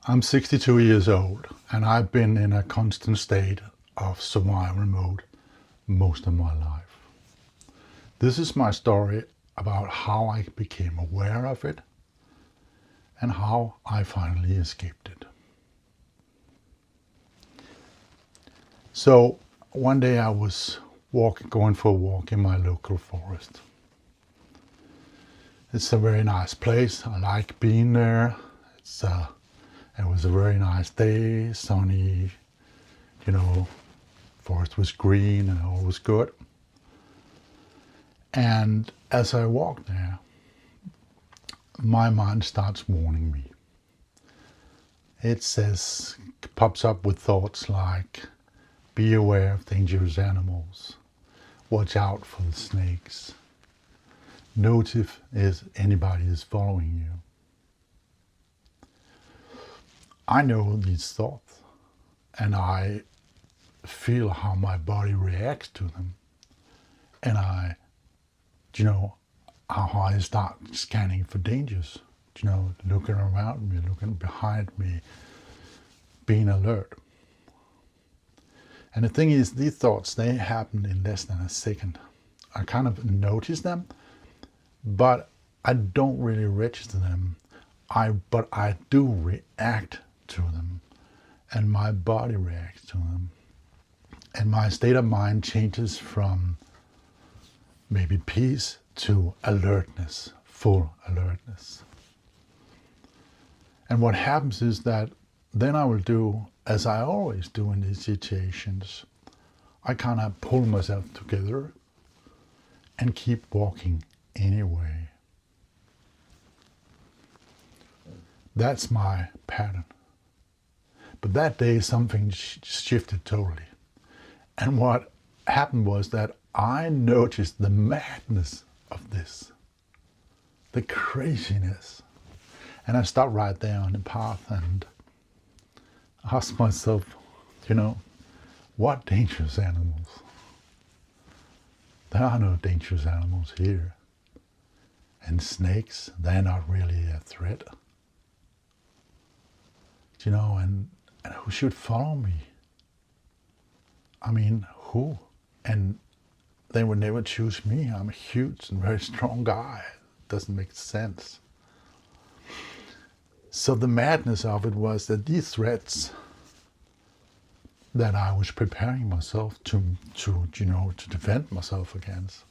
I'm 62 years old and I've been in a constant state of survival mode most of my life. This is my story about how I became aware of it and how I finally escaped it. So one day I was going for a walk in my local forest. It's a very nice place. I like being there. It was a very nice day, sunny, forest was green and all was good. And as I walk there, my mind starts warning me. It pops up with thoughts like, be aware of dangerous animals, watch out for the snakes, notice if anybody is following you. I know these thoughts and I feel how my body reacts to them. And how I start scanning for dangers, looking around me, looking behind me, being alert. And the thing is, these thoughts, they happen in less than a second. I kind of notice them, but I don't really register them. But I do react to them, and my body reacts to them. And my state of mind changes from maybe peace to alertness, full alertness. And what happens is that then I will do, as I always do in these situations, I kind of pull myself together and keep walking anyway. That's my pattern. But that day something shifted totally. And what happened was that I noticed the madness of this, the craziness. And I stopped right there on the path and asked myself, what dangerous animals? There are no dangerous animals here. And snakes, they're not really a threat. And who should follow me? I mean, who? And they would never choose me. I'm a huge and very strong guy. It doesn't make sense. So the madness of it was that these threats that I was preparing myself to defend myself against,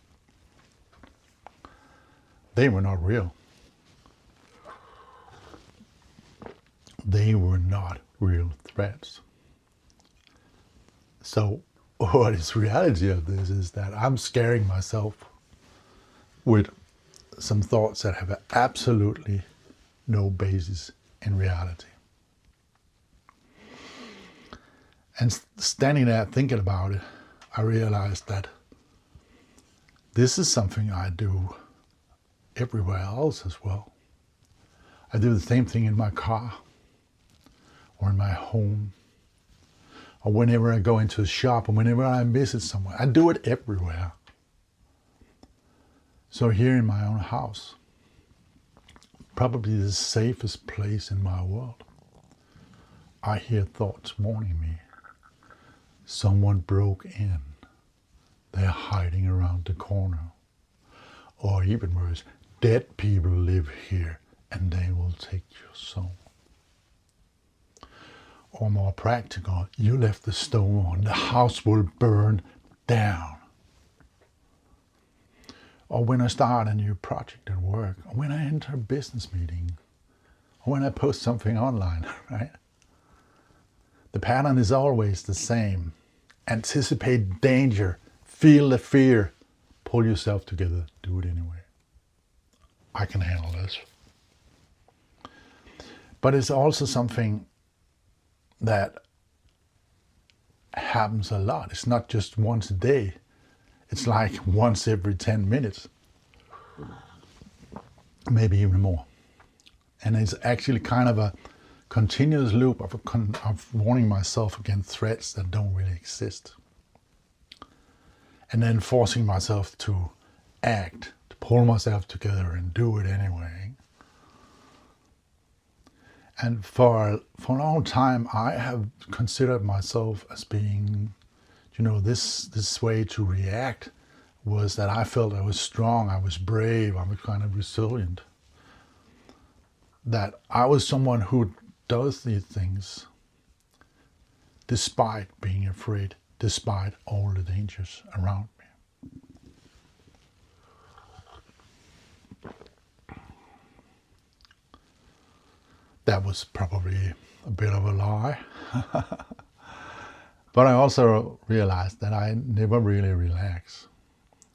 they were not real. They were not real threats. So what is reality of this is that I'm scaring myself with some thoughts that have absolutely no basis in reality. And standing there thinking about it, I realized that this is something I do everywhere else as well. I do the same thing in my car or in my home, or whenever I go into a shop, or whenever I visit somewhere. I do it everywhere. So here in my own house, probably the safest place in my world, I hear thoughts warning me. Someone broke in. They're hiding around the corner. Or even worse, dead people live here and they will take your soul. Or more practical, you left the stove on, the house will burn down. Or when I start a new project at work, or when I enter a business meeting, or when I post something online, right? The pattern is always the same. Anticipate danger, feel the fear, pull yourself together, do it anyway. I can handle this. But it's also something that happens a lot. It's not just once a day. It's like once every 10 minutes, maybe even more. And it's actually kind of a continuous loop of warning myself against threats that don't really exist. And then forcing myself to act, to pull myself together and do it anyway. And for a long time, I have considered myself as being, this way to react was that I felt I was strong, I was brave, I was kind of resilient. That I was someone who does these things despite being afraid, despite all the dangers around me. That was probably a bit of a lie. But I also realized that I never really relax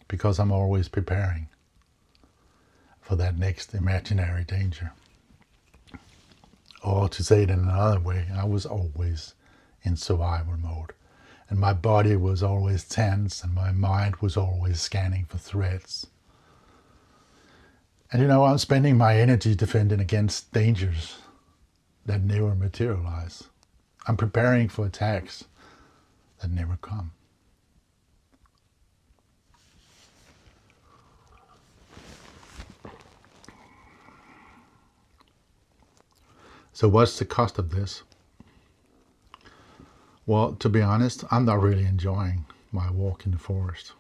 because I'm always preparing for that next imaginary danger. Or to say it in another way, I was always in survival mode. And my body was always tense and my mind was always scanning for threats. And I'm spending my energy defending against dangers that never materialize. I'm preparing for attacks that never come. So what's the cost of this? Well, to be honest, I'm not really enjoying my walk in the forest.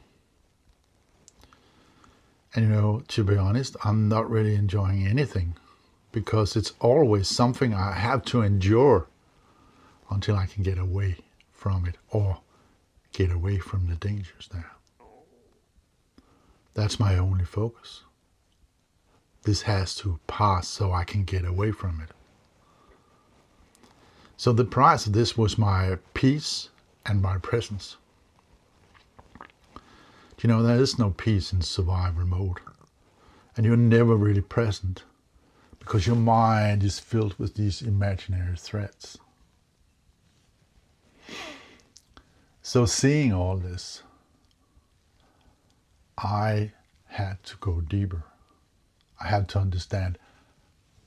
And to be honest, I'm not really enjoying anything because it's always something I have to endure until I can get away from it or get away from the dangers there. That's my only focus. This has to pass so I can get away from it. So the price of this was my peace and my presence. There is no peace in survival mode. And you're never really present because your mind is filled with these imaginary threats. So seeing all this, I had to go deeper. I had to understand,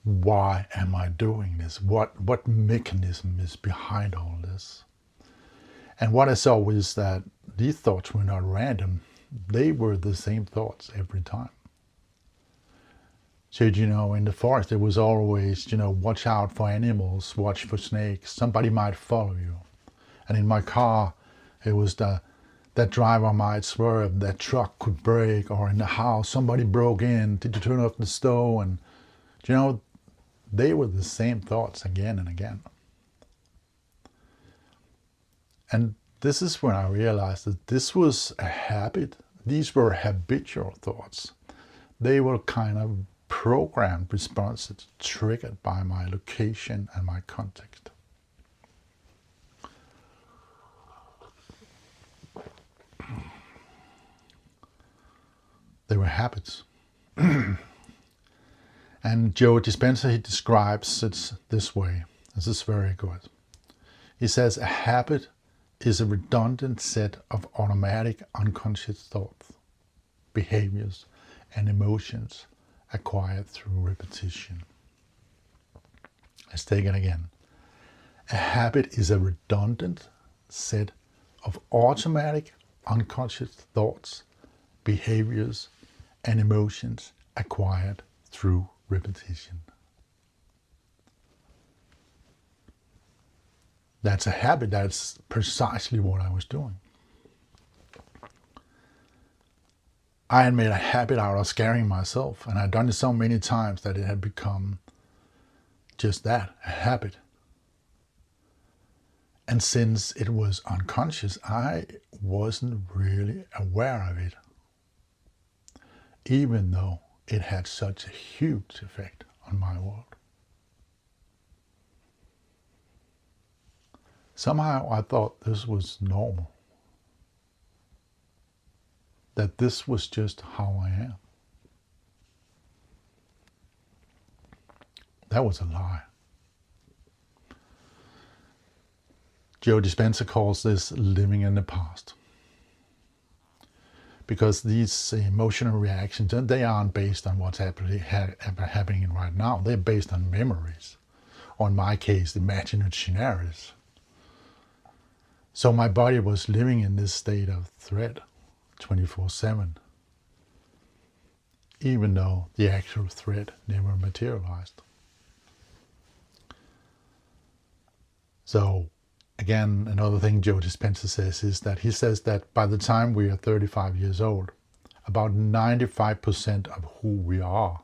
why am I doing this? What mechanism is behind all this? And what I saw was that these thoughts were not random. They were the same thoughts every time. So, in the forest, there was always, watch out for animals, watch for snakes. Somebody might follow you. And in my car, it was that driver might swerve, that truck could break, or in the house, somebody broke in. Did you turn off the stove? And, they were the same thoughts again and again. And this is when I realized that this was a habit. These were habitual thoughts. They were kind of programmed responses triggered by my location and my context. They were habits. And Joe Dispenza, he describes it this way. This is very good. He says, a habit is a redundant set of automatic unconscious thoughts, behaviors, and emotions acquired through repetition. Let's take it again. A habit is a redundant set of automatic unconscious thoughts, behaviors, and emotions acquired through repetition. That's a habit. That's precisely what I was doing. I had made a habit out of scaring myself, and I'd done it so many times that it had become just that, a habit. And since it was unconscious, I wasn't really aware of it, even though it had such a huge effect on my world. Somehow I thought this was normal, that this was just how I am. That was a lie. Joe Dispenza calls this living in the past. Because these emotional reactions, they aren't based on what's happening right now. They're based on memories, or in my case, imagined scenarios. So my body was living in this state of threat 24/7, even though the actual threat never materialized. So again, another thing Joe Dispenza says is that he says that by the time we are 35 years old, about 95% of who we are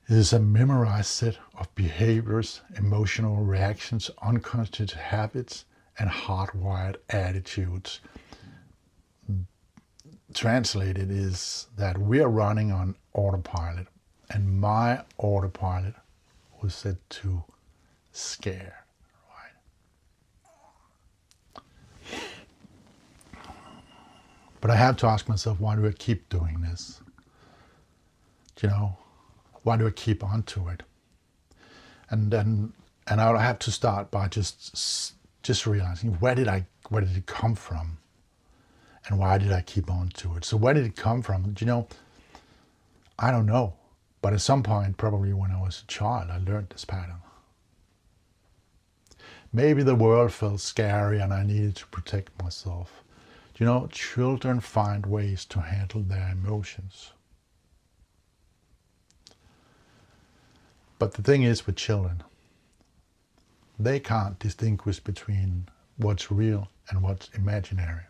is a memorized set of behaviors, emotional reactions, unconscious habits, and hardwired attitudes. Translated is that we are running on autopilot, and my autopilot was set to scare, right? But I have to ask myself, why do I keep doing this? You know, why do I keep on to it? And I have to start by just realizing where did it come from, and why did I keep on to it? So where did it come from? You know, I don't know, but at some point, probably when I was a child, I learned this pattern. Maybe the world felt scary and I needed to protect myself. You know, children find ways to handle their emotions. But the thing is with children, they can't distinguish between what's real and what's imaginary.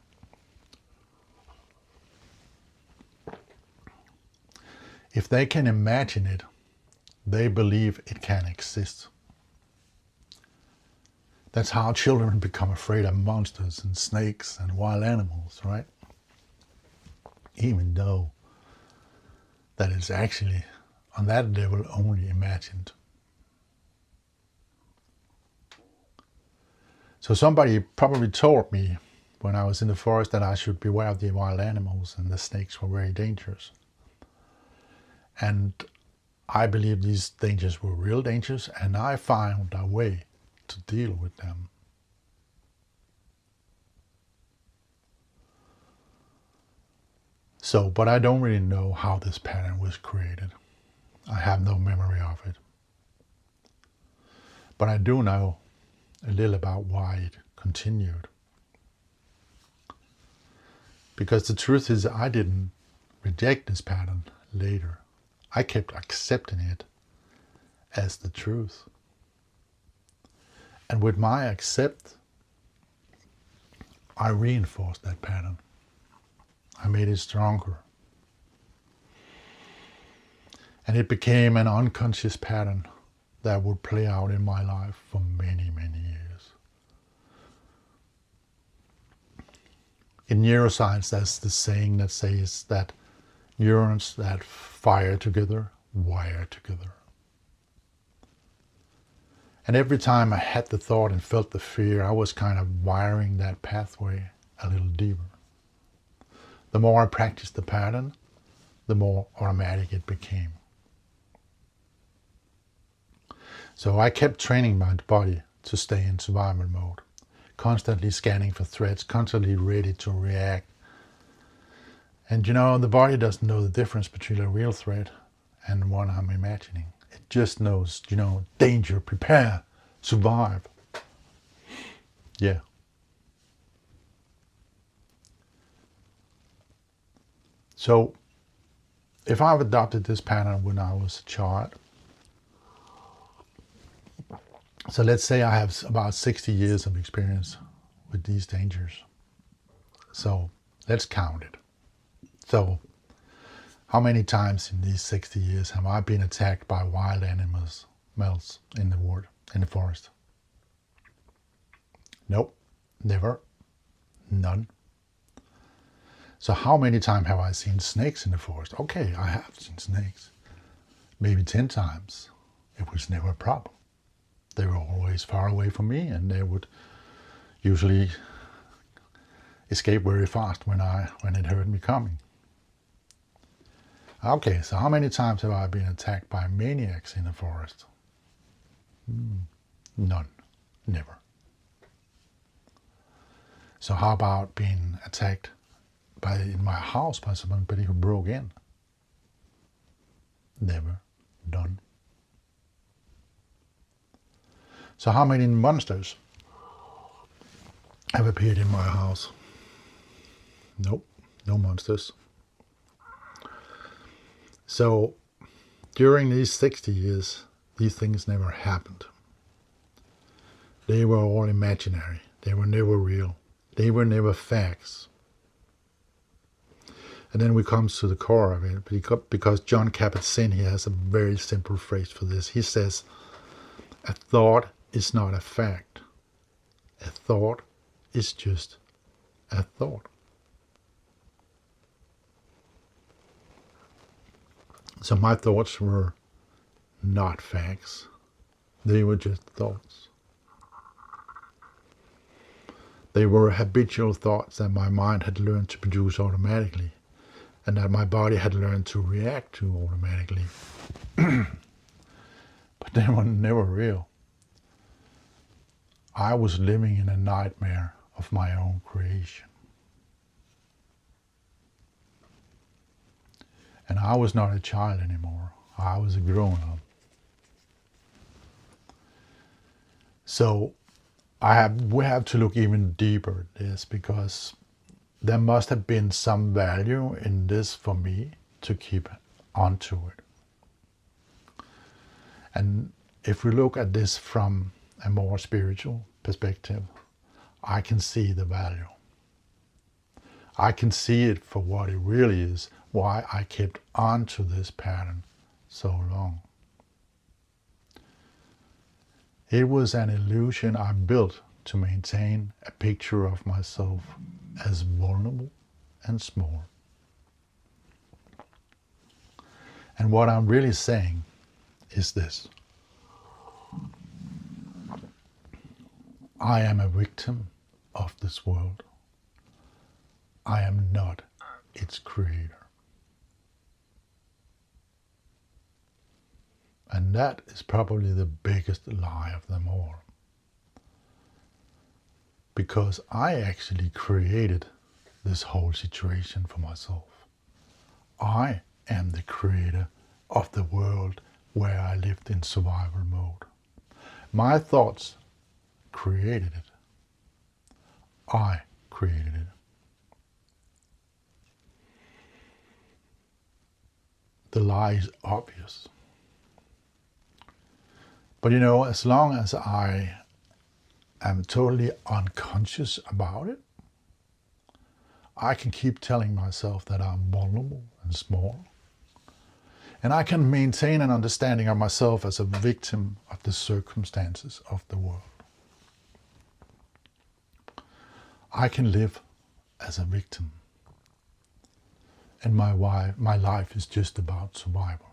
If they can imagine it, they believe it can exist. That's how children become afraid of monsters and snakes and wild animals, right? Even though that is actually, on that level, only imagined. So somebody probably told me when I was in the forest that I should beware of the wild animals and the snakes were very dangerous. And I believe these dangers were real dangers, and I found a way to deal with them. So, but I don't really know how this pattern was created. I have no memory of it. But I do know a little about why it continued. Because the truth is, I didn't reject this pattern later. I kept accepting it as the truth. And with my accept, I reinforced that pattern. I made it stronger. And it became an unconscious pattern that would play out in my life for many, many years. In neuroscience, there's the saying that says that neurons that fire together, wire together. And every time I had the thought and felt the fear, I was kind of wiring that pathway a little deeper. The more I practiced the pattern, the more automatic it became. So I kept training my body to stay in survival mode, constantly scanning for threats, constantly ready to react. And you know, the body doesn't know the difference between a real threat and one I'm imagining. It just knows, you know, danger, prepare, survive. Yeah. So, if I've adopted this pattern when I was a child, so let's say I have about 60 years of experience with these dangers. So, let's count it. So, how many times in these 60 years have I been attacked by wild animals in the forest? Nope, never, none. So how many times have I seen snakes in the forest? Okay, I have seen snakes. Maybe 10 times. It was never a problem. They were always far away from me, and they would usually escape very fast when it heard me coming. Okay, so how many times have I been attacked by maniacs in the forest? None. Never. So how about being attacked in my house by somebody who broke in? Never. None. So how many monsters have appeared in my house? Nope. No monsters. So during these 60 years, these things never happened. They were all imaginary. They were never real. They were never facts. And then we come to the core of it, because John Kabat-Zinn, he has a very simple phrase for this. He says, a thought is not a fact. A thought is just a thought. So my thoughts were not facts. They were just thoughts. They were habitual thoughts that my mind had learned to produce automatically, and that my body had learned to react to automatically. But they were never real. I was living in a nightmare of my own creation. And I was not a child anymore. I was a grown-up. So we have to look even deeper at this, because there must have been some value in this for me to keep onto it. And if we look at this from a more spiritual perspective, I can see the value. I can see it for what it really is, why I kept on to this pattern so long. It was an illusion I built to maintain a picture of myself as vulnerable and small. And what I'm really saying is this. I am a victim of this world. I am not its creator. And that is probably the biggest lie of them all. Because I actually created this whole situation for myself. I am the creator of the world where I lived in survival mode. My thoughts created it. I created it. The lie is obvious. But you know, as long as I am totally unconscious about it, I can keep telling myself that I'm vulnerable and small. And I can maintain an understanding of myself as a victim of the circumstances of the world. I can live as a victim. And my life is just about survival.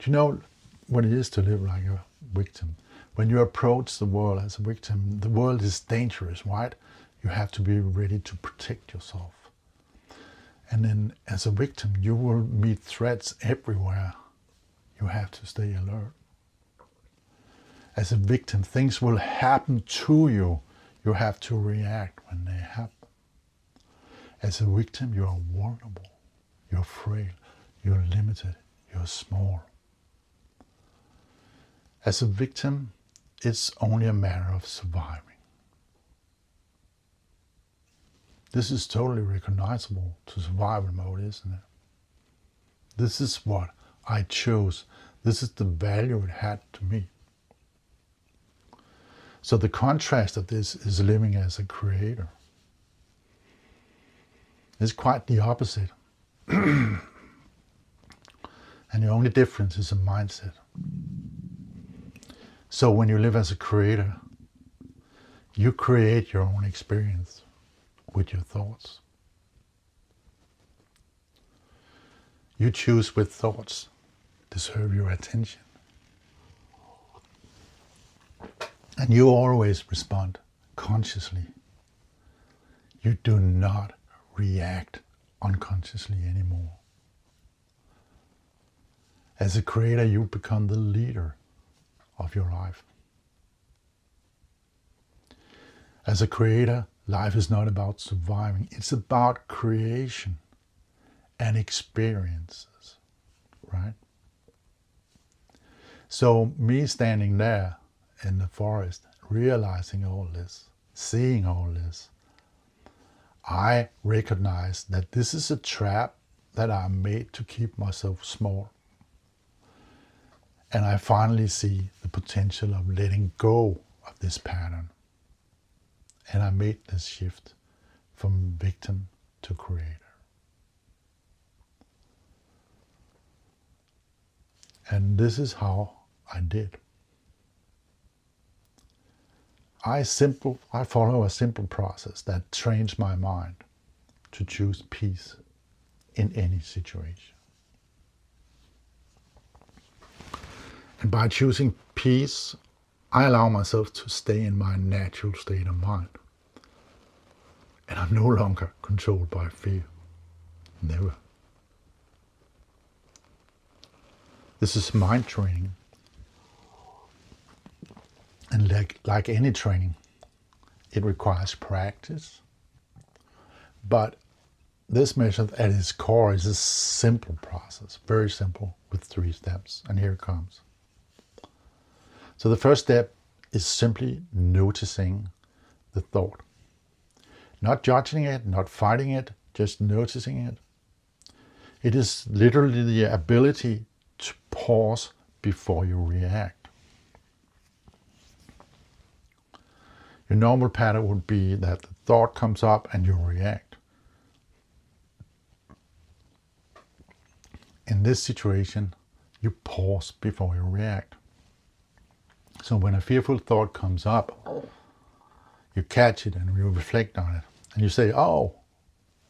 Do you know what it is to live like a victim? When you approach the world as a victim, the world is dangerous, right? You have to be ready to protect yourself. And then as a victim, you will meet threats everywhere. You have to stay alert. As a victim, things will happen to you. You have to react when they happen. As a victim, you are vulnerable. You're frail. You're limited. You're small. As a victim, it's only a matter of surviving. This is totally recognizable to survival mode, isn't it? This is what I chose. This is the value it had to me. So the contrast of this is living as a creator. It's quite the opposite. And the only difference is a mindset. So when you live as a creator, you create your own experience with your thoughts. You choose which thoughts deserve your attention. And you always respond consciously. You do not react unconsciously anymore. As a creator, you become the leader of your life. As a creator, life is not about surviving. It's about creation and experiences, right? So me standing there in the forest, realizing all this, seeing all this, I recognize that this is a trap that I made to keep myself small. And I finally see the potential of letting go of this pattern And I made this shift from victim to creator. And this is how I did. I follow a simple process that trains my mind to choose peace in any situation. And by choosing peace, I allow myself to stay in my natural state of mind. And I'm no longer controlled by fear. Never. This is mind training. And like any training, it requires practice. But this method at its core is a simple process, very simple, with 3 steps. And here it comes. So the first step is simply noticing the thought. Not judging it, not fighting it, just noticing it. It is literally the ability to pause before you react. Your normal pattern would be that the thought comes up and you react. In this situation, you pause before you react. So when a fearful thought comes up, you catch it and you reflect on it. And you say, oh,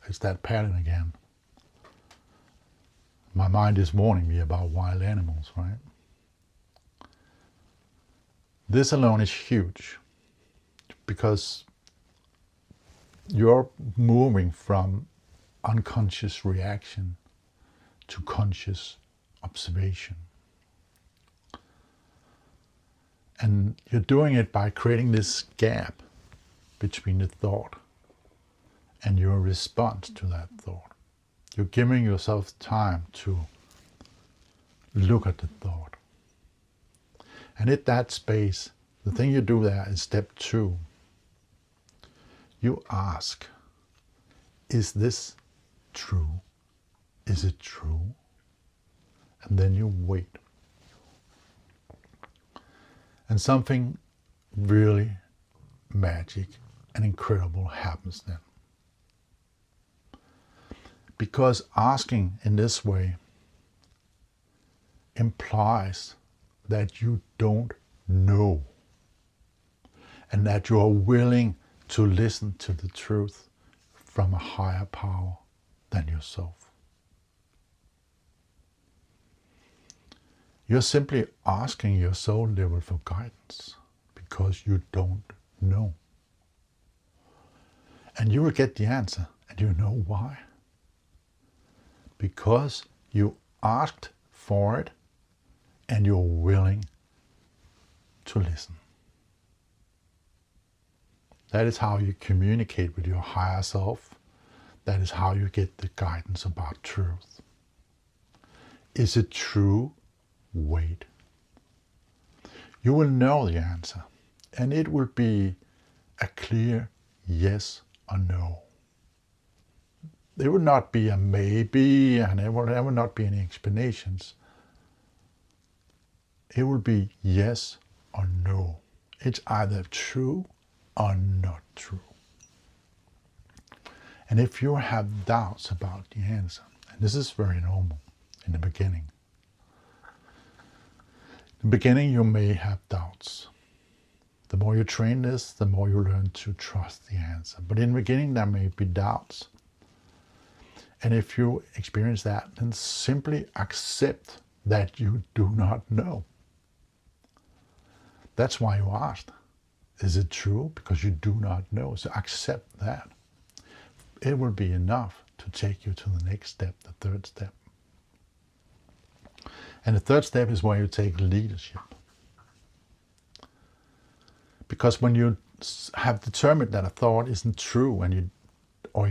it's that pattern again. My mind is warning me about wild animals, right? This alone is huge because you're moving from unconscious reaction to conscious observation. And you're doing it by creating this gap between the thought and your response to that thought. You're giving yourself time to look at the thought. And in that space, the thing you do there is step 2. You ask, is this true? Is it true? And then you wait. And something really magic and incredible happens then. Because asking in this way implies that you don't know and that you are willing to listen to the truth from a higher power than yourself. You're simply asking your soul level for guidance because you don't know. And you will get the answer. And you know why? Because you asked for it and you're willing to listen. That is how you communicate with your higher self. That is how you get the guidance about truth. Is it true? Wait. You will know the answer, and it will be a clear yes or no. There will not be a maybe, and there will not be any explanations. It will be yes or no. It's either true or not true. And if you have doubts about the answer, and this is very normal in the beginning. In the beginning, you may have doubts. The more you train this, the more you learn to trust the answer. But in the beginning, there may be doubts. And if you experience that, then simply accept that you do not know. That's why you asked. Is it true? Because you do not know. So accept that. It will be enough to take you to the next step, the 3rd step. And the 3rd step is where you take leadership. Because when you have determined that a thought isn't true and you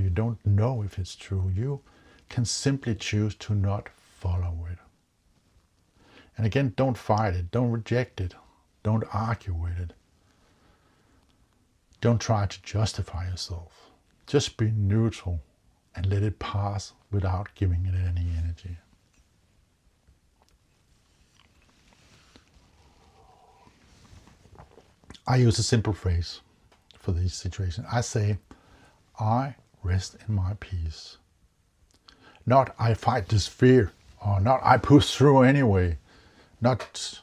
don't know if it's true, you can simply choose to not follow it. And again, don't fight it, don't reject it, don't argue with it. Don't try to justify yourself. Just be neutral and let it pass without giving it any energy. I use a simple phrase for these situations. I say, I rest in my peace. Not I fight this fear, or not I push through anyway. Not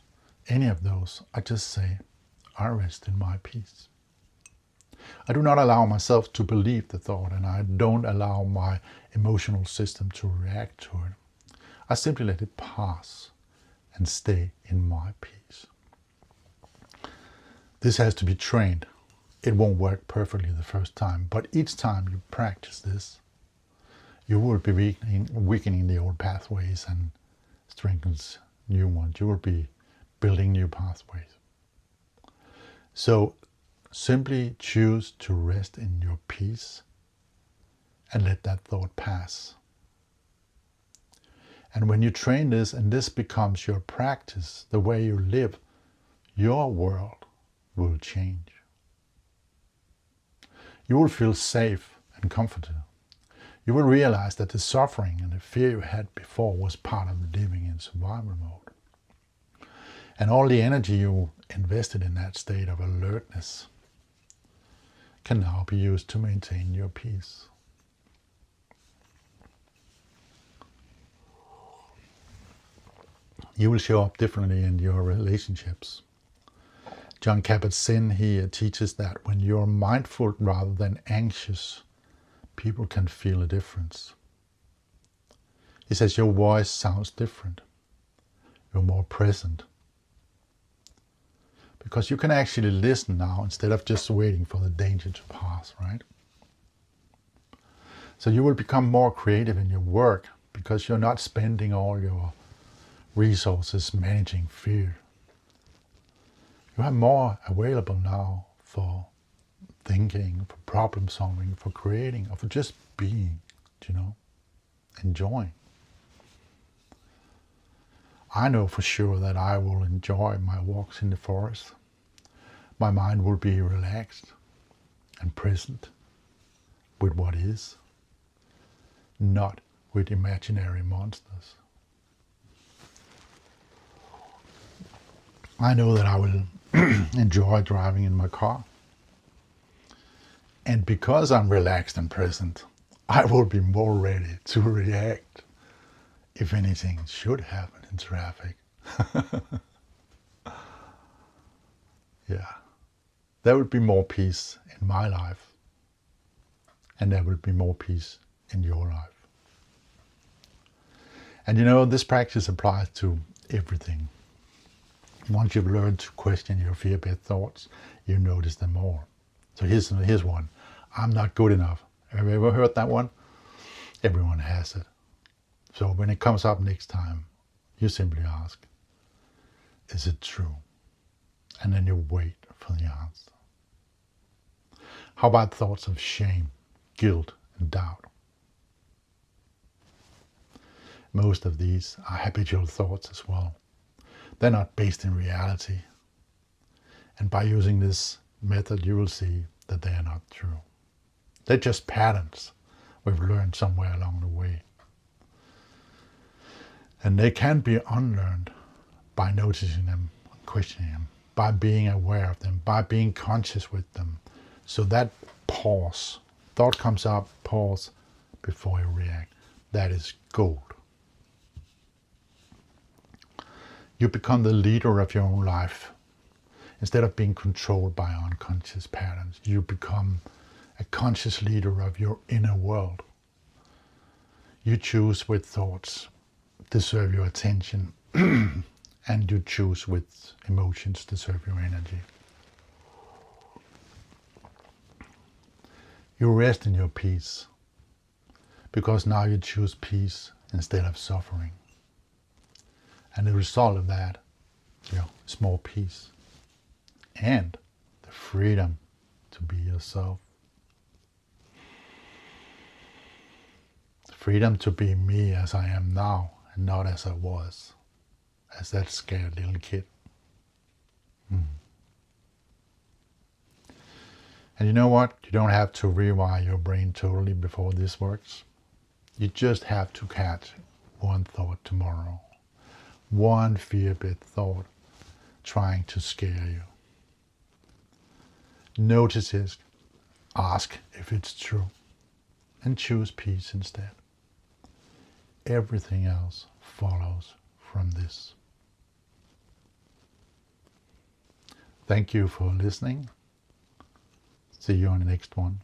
any of those. I just say, I rest in my peace. I do not allow myself to believe the thought, and I don't allow my emotional system to react to it. I simply let it pass and stay in my peace. This has to be trained. It won't work perfectly the first time, but each time you practice this, you will be weakening the old pathways and strengthens new ones. You will be building new pathways. So simply choose to rest in your peace and let that thought pass. And when you train this and this becomes your practice, the way you live, your world will change. You will feel safe and comforted. You will realize that the suffering and the fear you had before was part of living in survival mode. And all the energy you invested in that state of alertness can now be used to maintain your peace. You will show up differently in your relationships. John Kabat-Zinn, he teaches that when you're mindful rather than anxious, people can feel a difference. He says your voice sounds different. You're more present. Because you can actually listen now instead of just waiting for the danger to pass, right? So you will become more creative in your work because you're not spending all your resources managing fear. You have more available now for thinking, for problem solving, for creating, or for just being, enjoying. I know for sure that I will enjoy my walks in the forest. My mind will be relaxed and present with what is, not with imaginary monsters. I know that I will enjoy driving in my car. And because I'm relaxed and present, I will be more ready to react if anything should happen in traffic. Yeah. There will be more peace in my life. And there will be more peace in your life. And this practice applies to everything. Once you've learned to question your fear-based thoughts, you notice them more. So here's one. I'm not good enough. Have you ever heard that one? Everyone has it. So when it comes up next time, you simply ask, is it true? And then you wait for the answer. How about thoughts of shame, guilt, and doubt? Most of these are habitual thoughts as well. They're not based in reality. And by using this method, you will see that they are not true. They're just patterns we've learned somewhere along the way. And they can be unlearned by noticing them, questioning them, by being aware of them, by being conscious with them. So that pause, thought comes up, pause before you react. That is gold. You become the leader of your own life. Instead of being controlled by unconscious patterns, you become a conscious leader of your inner world. You choose which thoughts deserve your attention, and you choose which emotions deserve your energy. You rest in your peace, because now you choose peace instead of suffering. And the result of that, is more peace and the freedom to be yourself. The freedom to be me as I am now and not as I was, as that scared little kid. And you know what? You don't have to rewire your brain totally before this works. You just have to catch one thought tomorrow. One fear-based thought trying to scare you. Notice it, ask if it's true, and choose peace instead. Everything else follows from this. Thank you for listening. See you on the next one.